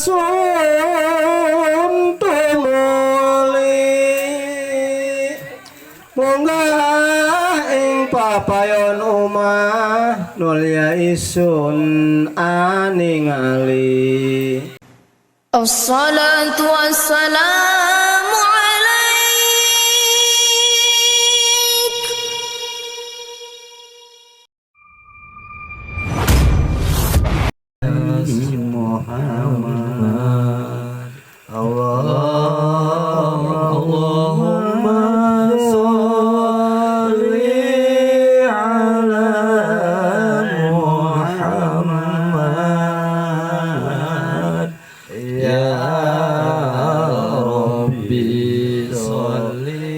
sun tumuli munggah ing papayon omah nulya isun aningali Assalatu wassalamu Muhammad Allahumma sholli ala Muhammad ya Rabbi sholli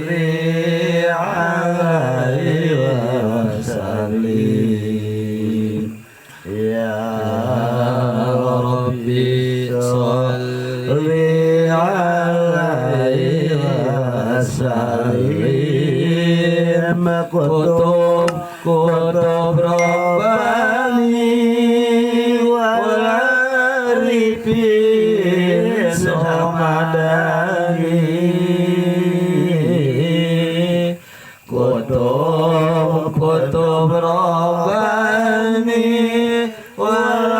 alaihi wasallim ya Rabbi sholli alaihi wasallim kutub Rabbani wal arifin samadani kutub Rabbani wal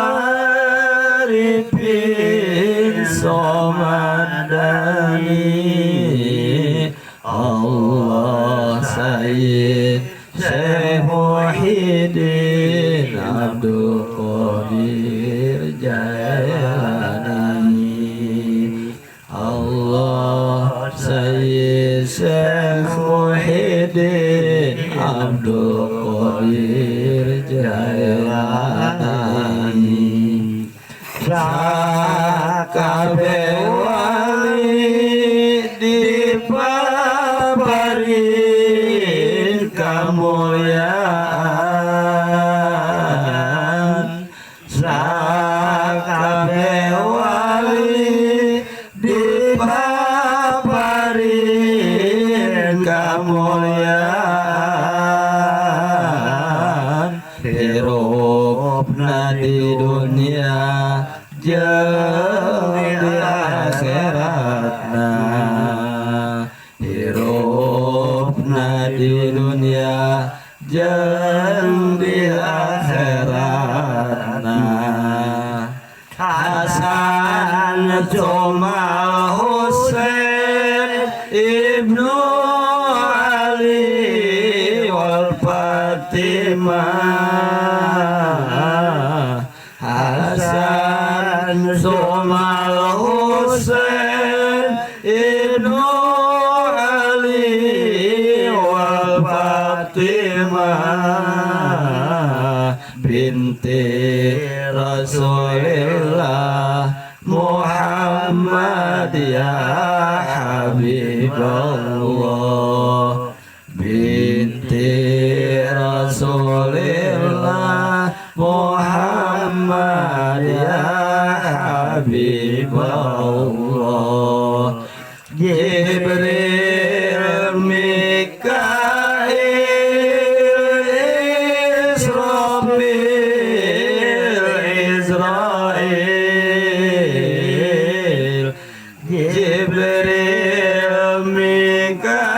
arifin samadani Allah Sayyid Syekh Muhyiddin Abdul Qadir Jailani Allah Sayyid Syekh Muhyiddin Abdul Qadir Jailani sakabeh wali dipaparin kamulyaan sakabeh wali dipaparin kamulyaan hirupna di dunia jeung di akhiratna hirupna di dunia jeung di akhiratna Hasan Jomal Husain Ibnu Ali wal Fatimah Hasan Jomal Husain Ibnu Ali wal Fatimah binti Rasulillah Muhammad ya Habibullah binti Rasulillah Muhammad ya Habibullah Jibril Mikail Israel Jibril Mikail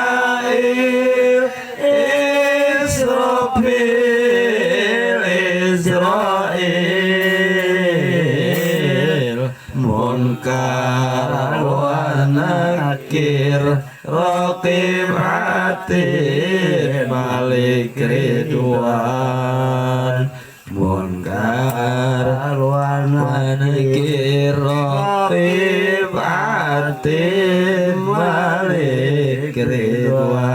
Israel Munkar wa Nakir Raqib Atid Malik Ridwan Munkar wa Nakir Raqib Atid Malik Ridwan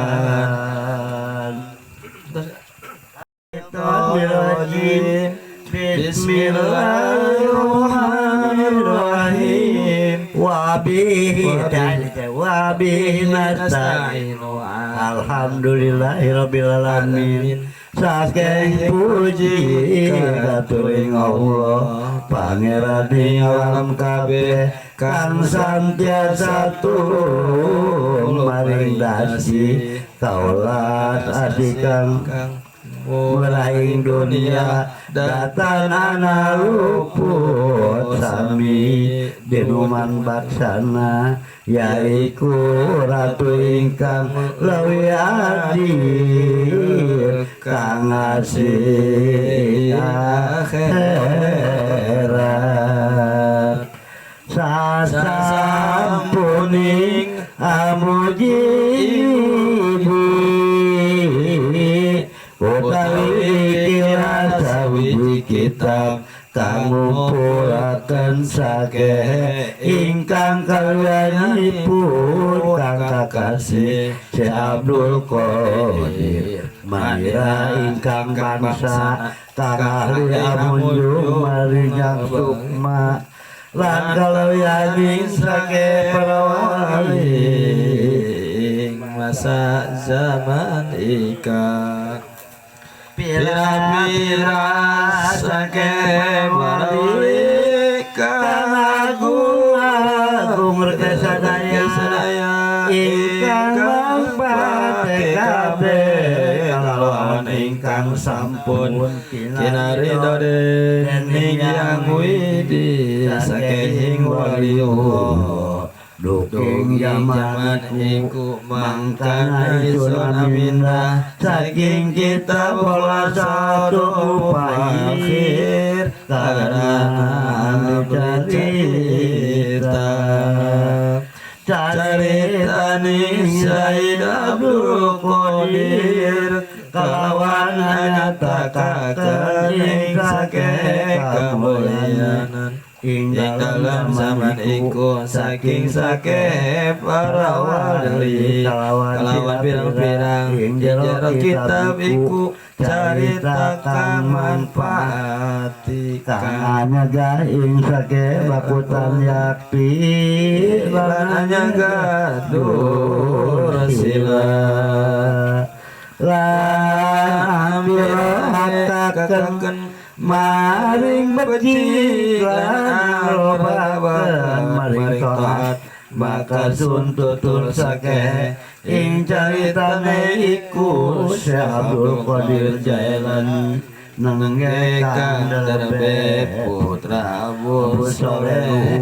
Bismillahirrahmanirrahim Wabihi nasta'in Alhamdulillahirabbil alamin Saking puji katuring Allah Pangeran ing alam kabeh kang santiasa tulung maring dasi kaulat asikang meraing dunia datanana luput sami dinuman baksana yaiku ratu ingkang leuwih adil kang ngasih akhirat sasampuning amuji utawi sawiji kitab kang ngumpulaken sakeh ingkang kalyanipun kang kakasih Syekh Abdul Qadir Manira ingkang bangsa kang ahli amunjung maringang sukma lan kalyaning sakeh para wali ing masa zaman ikang pira-pira sakeh wali kang agung sadaya ingkang mangpate kabeh kalawan ingkang sampun kinaridho dening Yang Widi sakehing wali duking zaman iku mangkana isun aminah saking kita bola satu akhir karena cerita ning Said Abdul Qadir kalawan nyatakaken ing sakeh kamulyanan ing dalam zaman iku saking sakeh para wali kalawan pirang-pirang ing jero kitab iku caritakan manfaati kang anyagah ing sakeh bakutan yakti lan anyagah dursila lan ambirakaken maring becik lan lobaban maring taat maka suntutur sakeh ing caritane iku Syekh Abdul Qadir Jailani nengge kang derbe putra Abu Soleh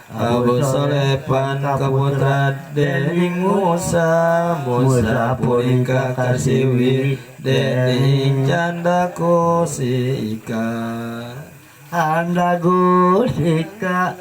Abu Soleh pan kaputra dening Musa punika kasiwi dening Canda Kusika Handa Gusika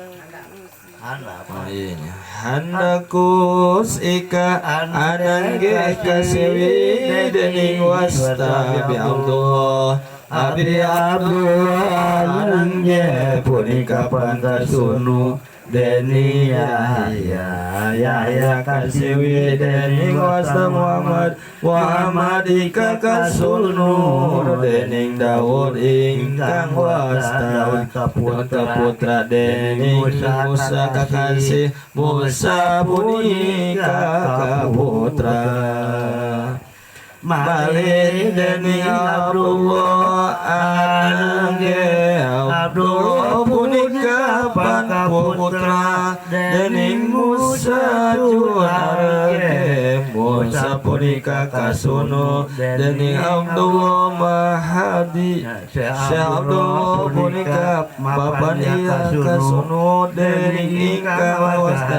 Handa Kusika anangge kasiwi dening Wastabi Allah Abdi Abdul anangge punika pan kasunu Deni Yahya kasiwi dening Wasta Muhammad ika kasunu dening Daud ingkang Wasta putra dening Musa kakasih Musa punika kaputra malih dening Abdullah anangge Abdullah punika pakaputra dening Musa juarge Musa punika kasunu dening Abdullah Mahadi Syekh Abdullah punika papan iya kasunu dening ingkang Wasta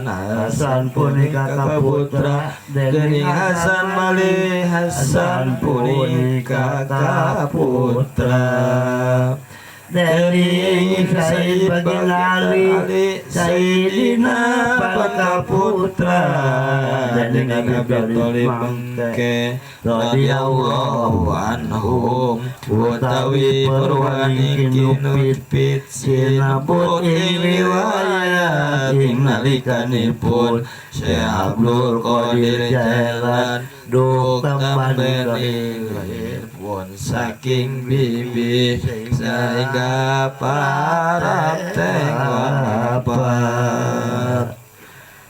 Hasan punika kaputra dening Hasan malih Hasan punika kaputra dari Said Bagin Ali Sayyidina Pakaputra dengan Abi Thalib bengke radhiyallahu anhum utawi perwani kinupit sinebut ing riwayat ing nalikanipun Syekh Abdul Qadir Jailan duk temben pun saking bibi sehingga para tenggapat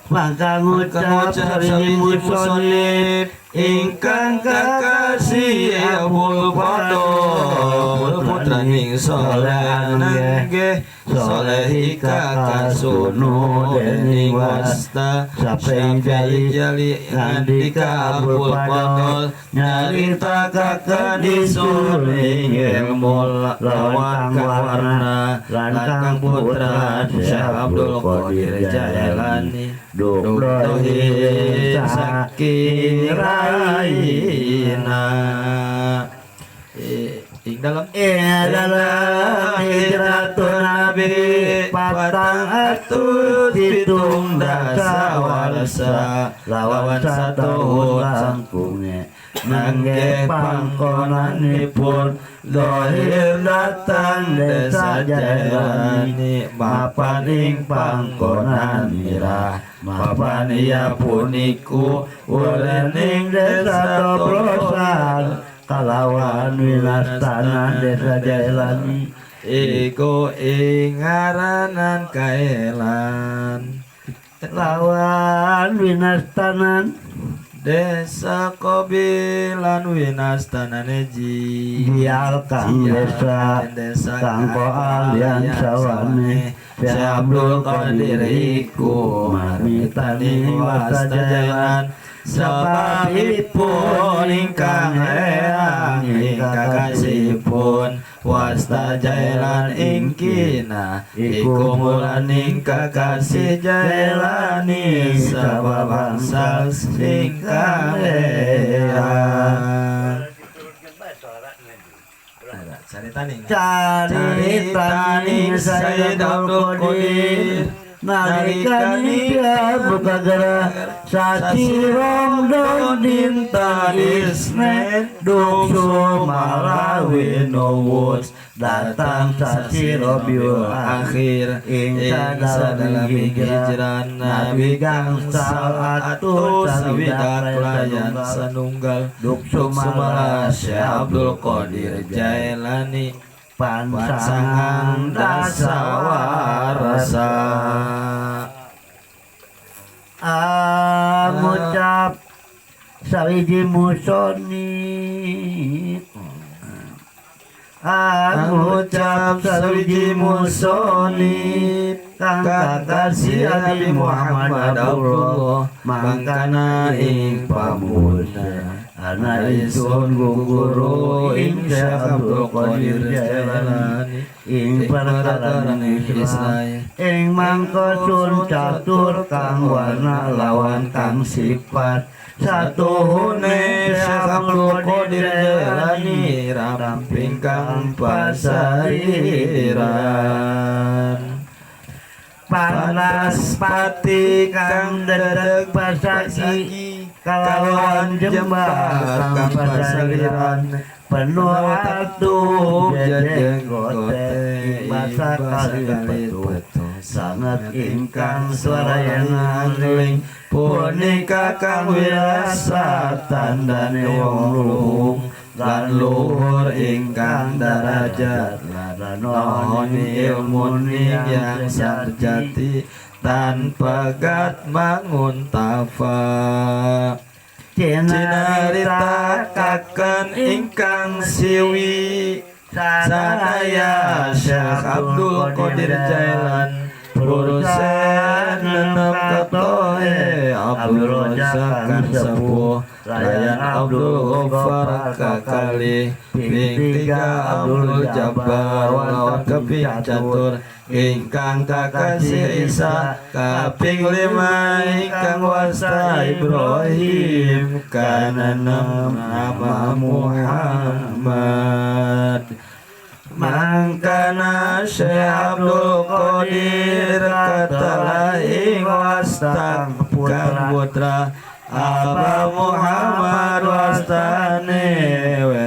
maka ngucap sari musonib ingkang kakasih Abul Fadl putraning solehan nggih solehika kasunu dening wasta saping jali ngandika abul fadl nyarita kakak disuling ilmu lawan kang warna lan kang putra Syekh Abdul Qadir Jailani dohi saking raina ing dalam hijratun nabi patang atus pitung dasa warsa lawan satu langkunge nangge pangkonanipun dohir datang desa Jailani mapan ing pangkonan mirah mapan iya puniku ulening desa Dobrosan kalawan winastana desa Jailani iku ing ngaranan kaelan lawan winastanan desa Kobilan winastana neji dial kang desa kang koalian sawane Syekh Abdul Qadir iku mamitani wasta Jailan sebabipun ingkang eyang ingkang kasihipun wasta Jailan ingkina iku mulaning kakasih Jailani sebab bangsal ingkang eyang caritaning Sayyid Abdul Qadir nalikani dia buka gerak sasi romdon dinta isne duksu malawi nuwus datang sasi robiul akhir ing sadalam hijrah nabi gangsal atus sawidak layan sanunggal duksu malawi Syekh Abdul Qadir Jailani pansangan dasawarsa ngucap sawiji musoni ngucap sawiji musoni kang kakasih Abi Muhammad Abdullah mangkana ing pamuna ana isun guguru ing Syekh Abdul Qadir Jailani ing perkara Israel ing mangka sun catur kang warna lawan kang sifat satuhune Syekh Abdul Qadir Jailani ramping kang pasairan panas pati kang dedeg pasagi kalawan jembar kang pasaliran penuh atuh jenggote masa kali betul sangat ingkang suara yang ngangling punika kang wirasa tandane wong luhung lan luhur ingkang darajat lan ilmu yang sarjati tanpa gat mangun tafa cinarita ingkang siwi sadaya Syekh Abdul Qadir Jailan urusan nenep katoe Abdul Razak kan sepuh layan Abdul Ghaffar kakali ping tiga Abdul Jabbar lawan keping catur ingkang kakasih Isa kaping lima ingkang wasta Ibrahim kanenem nama Muhammad mangkana Syekh Abdul Qadir katalah ing wasta kang putra Aba Muhammad wastane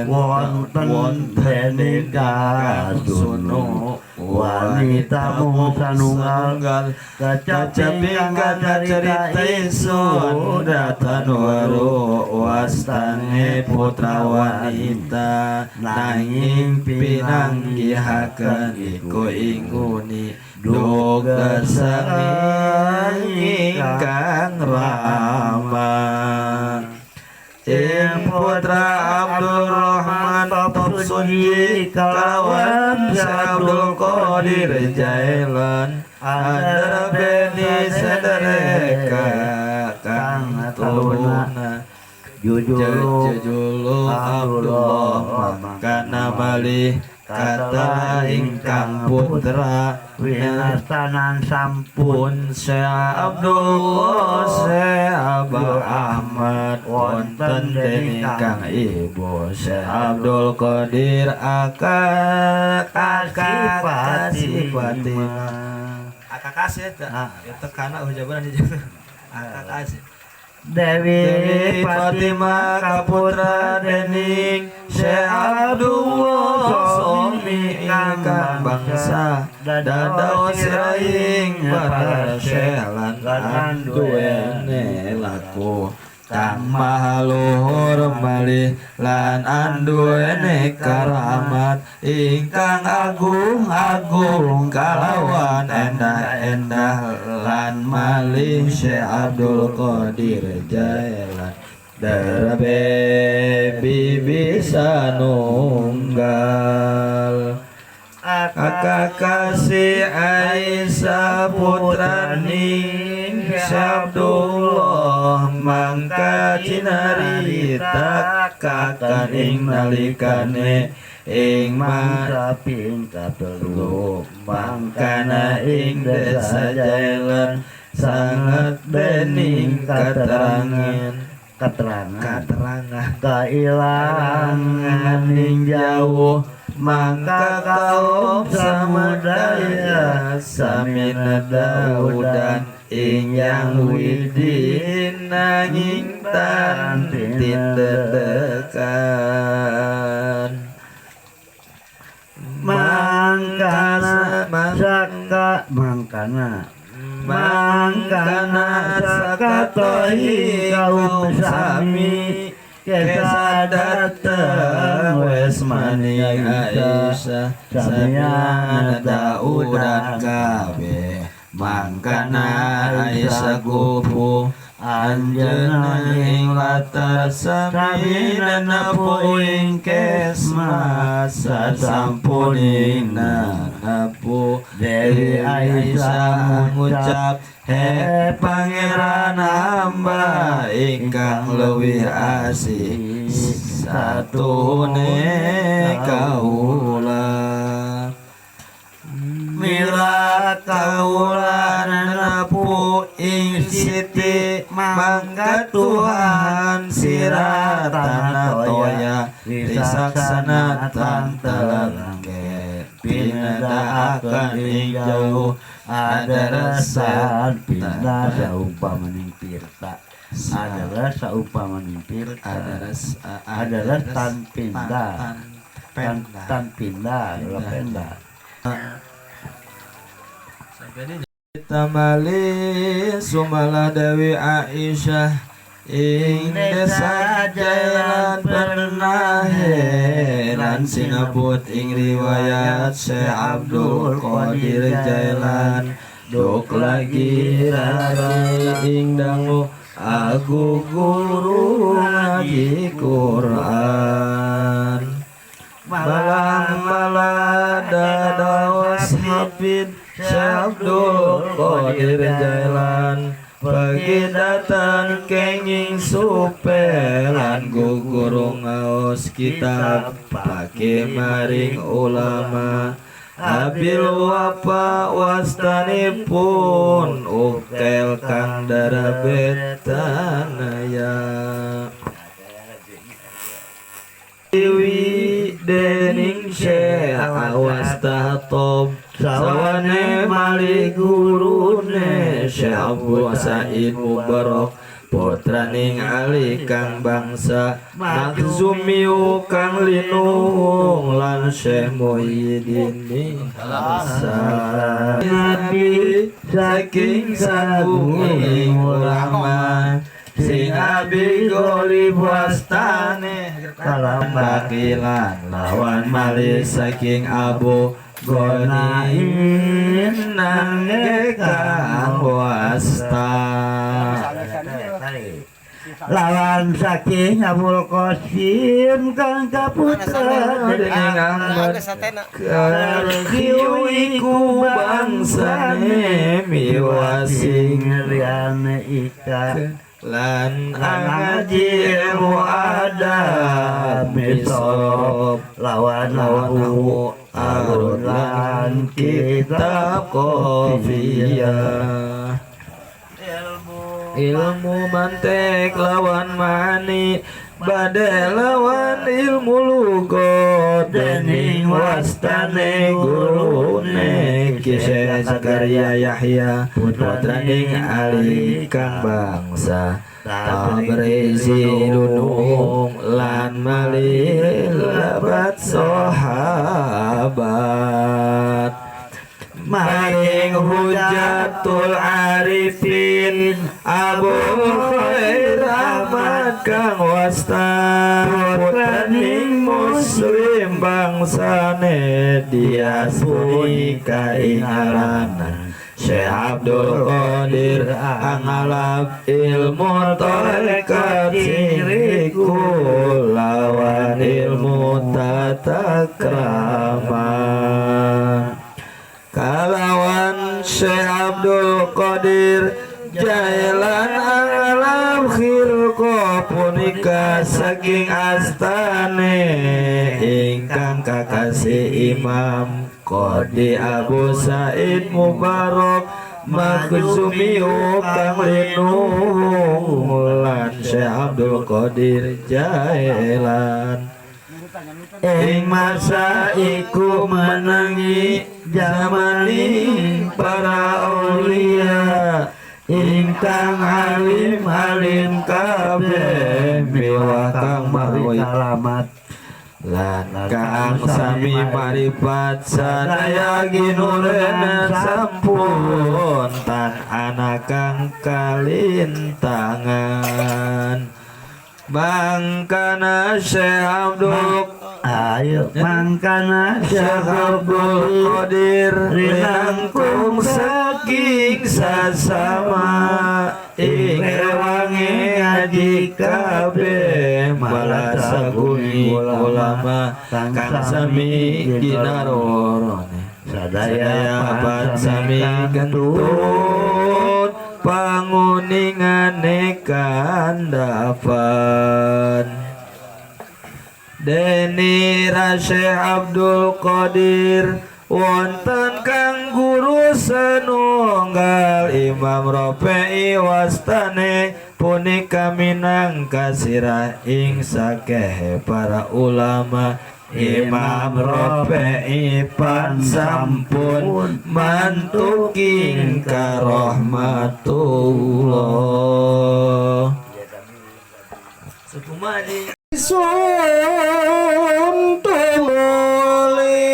wonten ing kasunu wanita sanunggal kacaping kacarita isun datan waru wastane putra wanita nanging pinanggihaken iku inguni duga sanging ingkang rama ing putra Abdul Rahman sunji kalawan Abdul Qadir Jailan andara beni sadareka kang tuluna jujulu Abdullah mangkana malih kata ingkang putra winastanan sampun Syekh Abdullah Syekh Abah Ahmad wonten dening kang ibu Syekh Abdul Qadir Kasih Fatimah Akak kasih itu karena ujaban di Akak kasih Dewi Fatimah kaputra dening Syekh Abdullah suami ingkang bangsa dadao siraing para Syekh lan duwene laku kang maha luhur malih lan anduwene karamat ingkang agung-agung kalawan endah-endah lan malih Syekh Abdul Qadir Jailan darabe bisa nunggal Akak kasih Aisyah putraning Syekh Abdullah mangka cinarita kakaning nalikane ing mangsa pingkat telu mangkana ing desa Jailan sangat bening keterangan kailangan ing jauh mangka kaum samudaya samina daudan ing yang widin nanging tan tindedekan mangkana sakatohi kaum sami Kesa dateng wes maning Aisyah samiana daudan kabeh mangkana Aisyah gupu anjeunna ing latar samina napu ing kesma sasampunina napu Dewi Aisyah mengucap he pangeran hamba ingkang leuwih asih satune kaula mila kaula napu ing siti mangka Tuhan siratan toya disaksanatan telengke pindah ing jauh ada rasa pindah saupamaning tirta adalah saupamaning tirta adalah tan pindah tamali sumala Dewi Aisyah ing desa Jailan pernah heran sinebut ing riwayat Syekh Abdul Qadir Jailan dok lagi rarai ing dangu aku guru ngaji Quran malam dados hafid Syekh Abdul Qadir Jailan pagi datang kenging supelan guguru ngaos kitab pake maring ulama abil wapa wastanipun ukel kang darabetanaya Dewi dening Syekh awas tahtob sawane mali gurune Syekh Abu Sa'id Mubarak putraning Ali kang bangsa Makhzumiu kang linung lan Syekh Muhyiddin Nabi saking sagunging ulama sing abi golib wastane kalam bakilan lawan malih saking Abu Gonain nangge kang wasta lawan saking Abul Qasim kang kaputra dening Ahmad kiwiku bangsane miwasing riane ika lan ngaji ilmu adab misop lawan arun lan kitab qafiyah ilmu mantek lawan mani bade lawan ilmu lugot dening wastane gurune Syekh Zakaria Yahya putraning Ali kang bangsa Tabrizi Lunung lan malih labat sahabat maring hujatul arifin Abu Khair Ahmad kang wasta putraning muslim bangsane diaspuni kaingaranan Syekh Abdul Qadir angalap ilmu tarekat siriku lawan ilmu tata krama kalawan Syekh Abdul Qadir Jailan alam khirqa punika saking astane ingkang kakasih Imam Qadi Abu Said Mubarak Makhzumi kang linung lan Syekh Abdul Qadir Jailan ing masa iku menangi zamani para aulia ingkang alim kabeh miwah kang mawi alamat lan kang sami marifat sadaya ginurena sampun tan anakang kalintangan mangkana Syekh Abdul ayo mangkana Syekh Abdul Qadir rinangkum saking sasama ing rewangi ngaji kabeh balasa guni ulama kang sami ginarorone sadaya abad sami gentut panguningane kandhapan deni Syekh Abdul Qadir wonten kang guru senunggal Imam Rafi'i wastane punika minangka sirah ing sakeh para ulama Imam Rafi'i pan sampun mantuking karahmatullah Sukumadi sun tumuli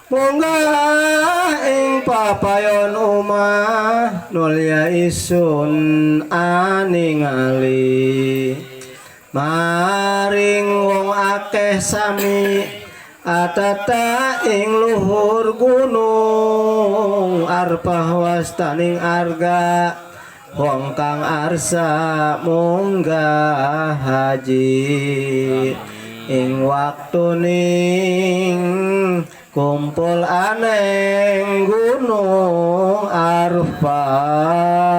munggah ing papayon umah nulya isun aningali maring wong akeh sami atata ing luhur gunung arpah wastaning arga wong kang arsa munggah haji ing waktuning kumpul aneng gunung Arfah